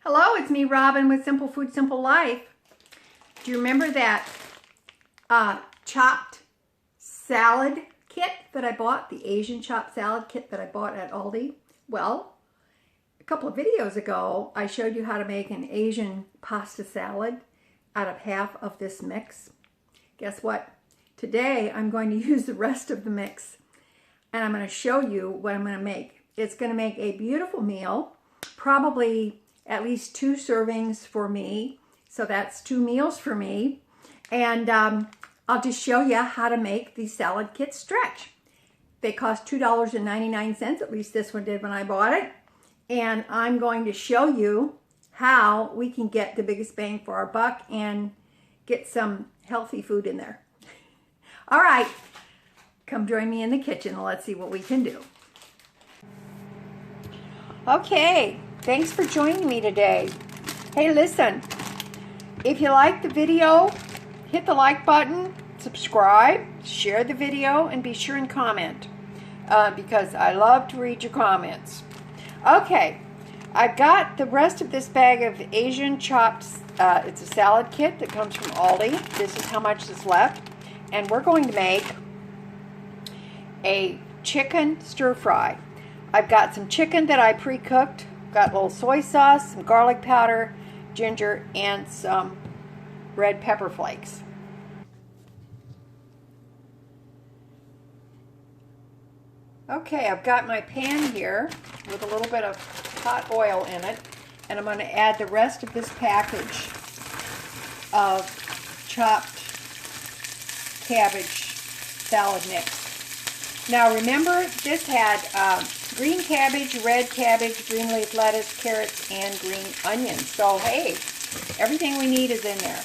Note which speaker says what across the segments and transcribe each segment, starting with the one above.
Speaker 1: Hello, it's me, Robin, with Simple Food, Simple Life. Do you remember that chopped salad kit that I bought? The Asian chopped salad kit that I bought at Aldi? Well, a couple of videos ago, I showed you how to make an Asian pasta salad out of half of this mix. Guess what? Today, I'm going to use the rest of the mix, and I'm going to show you what I'm going to make. It's going to make a beautiful meal, probably at least 2 servings for me. So that's 2 meals for me. And I'll just show you how to make these salad kits stretch. They cost $2.99, at least this one did when I bought it. And I'm going to show you how we can get the biggest bang for our buck and get some healthy food in there. All right, come join me in the kitchen and let's see what we can do. Okay. Thanks for joining me today. Hey, listen, if you like the video, hit the like button, subscribe, share the video, and be sure and comment because I love to read your comments. Okay, I've got the rest of this bag of Asian chopped, it's a salad kit that comes from Aldi. This is how much is left. And we're going to make a chicken stir fry. I've got some chicken that I pre-cooked. Got a little soy sauce, some garlic powder, ginger, and some red pepper flakes. Okay, I've got my pan here with a little bit of hot oil in it, and I'm going to add the rest of this package of chopped cabbage salad mix. Now remember, this had green cabbage, red cabbage, green leaf lettuce, carrots, and green onions. So, hey, everything we need is in there.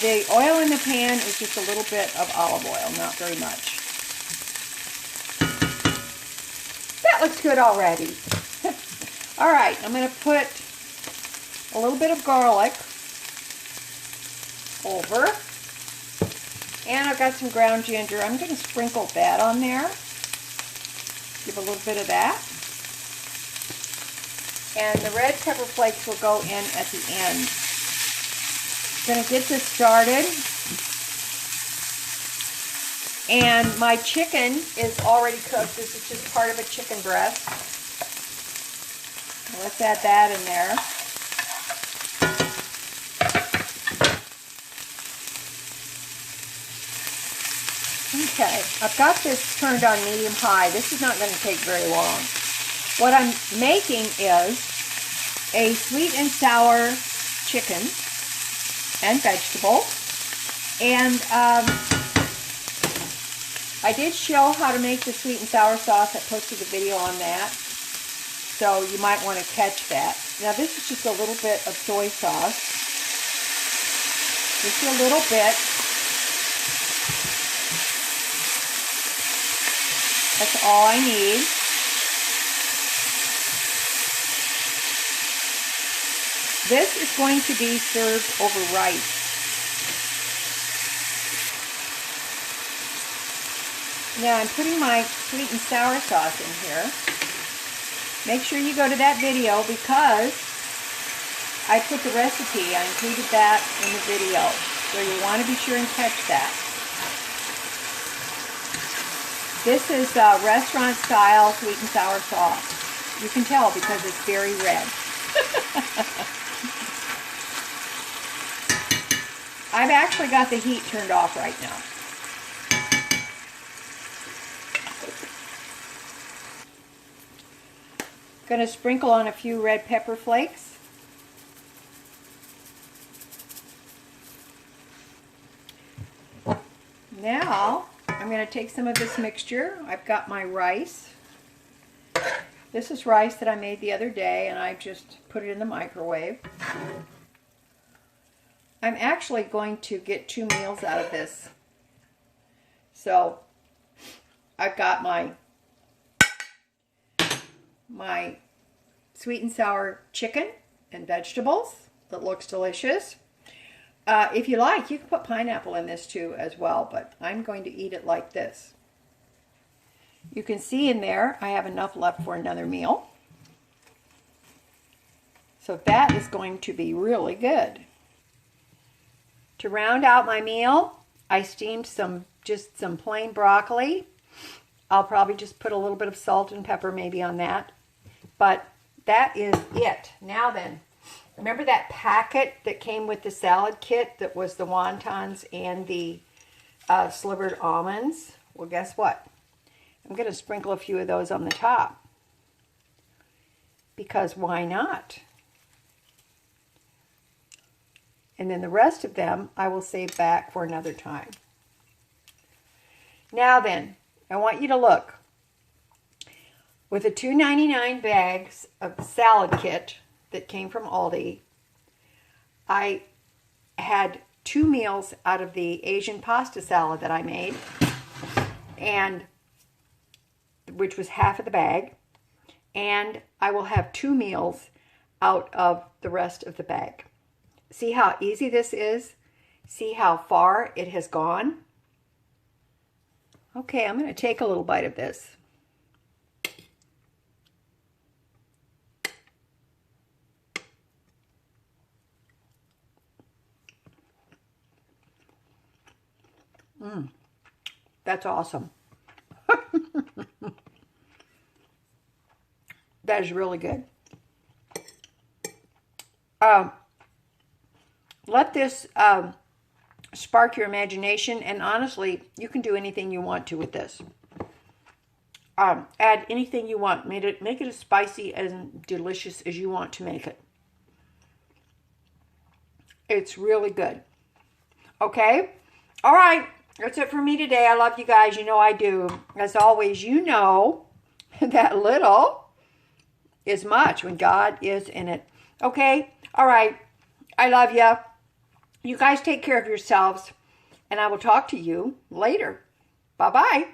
Speaker 1: The oil in the pan is just a little bit of olive oil, not very much. That looks good already. All right, I'm going to put a little bit of garlic over. And I've got some ground ginger. I'm going to sprinkle that on there. Give a little bit of that. And the red pepper flakes will go in at the end. Going to get this started. And my chicken is already cooked. This is just part of a chicken breast. Let's add that in there. Okay, I've got this turned on medium-high. This is not going to take very long. What I'm making is a sweet and sour chicken and vegetable. And I did show how to make the sweet and sour sauce. I posted a video on that. So you might want to catch that. Now this is just a little bit of soy sauce. Just a little bit. That's all I need. This is going to be served over rice. Now I'm putting my sweet and sour sauce in here. Make sure you go to that video because I put the recipe, I included that in the video. So you want to be sure and catch that. This is restaurant style sweet and sour sauce. You can tell because it's very red. I've actually got the heat turned off right now. Going to sprinkle on a few red pepper flakes. Now I'm going to take some of this mixture. I've got my rice. This is rice that I made the other day and I just put it in the microwave. I'm actually going to get 2 meals out of this. So I've got my sweet and sour chicken and vegetables that looks delicious. If you like, you can put pineapple in this too as well, but I'm going to eat it like this. You can see in there I have enough left for another meal. So that is going to be really good. To round out my meal, I steamed just some plain broccoli. I'll probably just put a little bit of salt and pepper maybe on that. But that is it. Now then, remember that packet that came with the salad kit that was the wontons and the slivered almonds? Well, guess what? I'm going to sprinkle a few of those on the top. Because why not? And then the rest of them I will save back for another time. Now then, I want you to look. With the $2.99 bags of the salad kit that came from Aldi, I had 2 meals out of the Asian pasta salad that I made, and which was half of the bag, and I will have 2 meals out of the rest of the bag. See how easy this is? See how far it has gone? Okay, I'm going to take a little bite of this. That's awesome. That is really good. Let this spark your imagination, and honestly, you can do anything you want to with this. Add anything you want. Make it as spicy and delicious as you want to make it. It's really good. Okay? All right. That's it for me today. I love you guys. You know I do. As always, you know that little is much when God is in it. Okay? All right. I love you. You guys take care of yourselves, and I will talk to you later. Bye-bye.